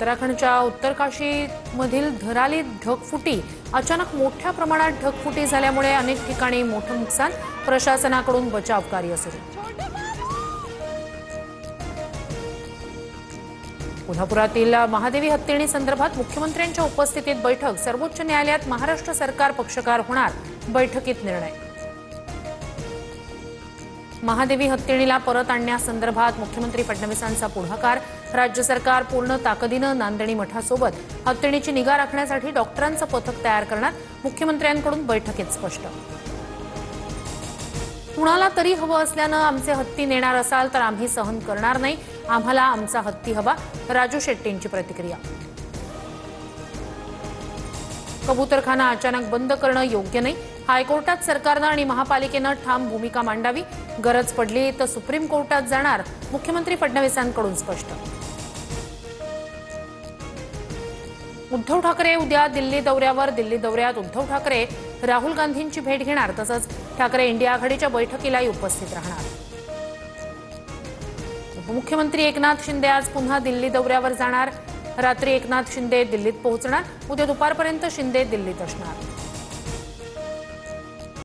उत्तराखंडच्या उत्तरकाशीमधील धराली ढगफुटी अचानक मोठ्या प्रमाणात ढगफुटी झाल्यामुळे अनेक ठिकाणी मोठं नुकसान, प्रशासनाकडून बचाव कार्य सुरू। कोल्हापुरातील महादेवी हत्तीणी संदर्भात मुख्यमंत्र्यांच्या उपस्थितीत बैठक, सर्वोच्च न्यायालयात महाराष्ट्र सरकार पक्षकार होणार, बैठकीत निर्णय। महादेवी हत्तीणीला परत आणण्यासंदर्भात मुख्यमंत्री फडणवीसांचा पुढाकार, राज्य सरकार पूर्ण ताकदीनं नांदणी मठासोबत हत्तीणीची निगा राखण्यासाठी डॉक्टरांचं पथक तयार करणार, मुख्यमंत्र्यांकडून बैठकीत स्पष्ट। कुणाला तरी हवं असल्यानं आमचे हत्ती नेणार असाल तर आम्ही सहन करणार नाही, आम्हाला आमचा हत्ती हवा, राजू शेट्टींची प्रतिक्रिया। कबूतरखाना अचानक बंद करणं योग्य नाही, हायकोर्टात सरकारनं आणि महापालिकेनं ठाम भूमिका मांडावी, गरज पडली तर सुप्रीम कोर्टात जाणार, मुख्यमंत्री फडणवीसांकडून स्पष्ट। उद्धव ठाकरे उद्या दिल्ली दौऱ्यावर, दिल्ली दौऱ्यात उद्धव ठाकरे राहुल गांधींची भेट घेणार, तसंच ठाकरे इंडिया आघाडीच्या बैठकीलाही उपस्थित राहणार। उपमुख्यमंत्री एकनाथ शिंदे आज पुन्हा दिल्ली दौऱ्यावर जाणार, रात्री एकनाथ शिंदे दिल्लीत पोहोचणार, उद्या दुपारपर्यंत शिंदे दिल्लीत असणार।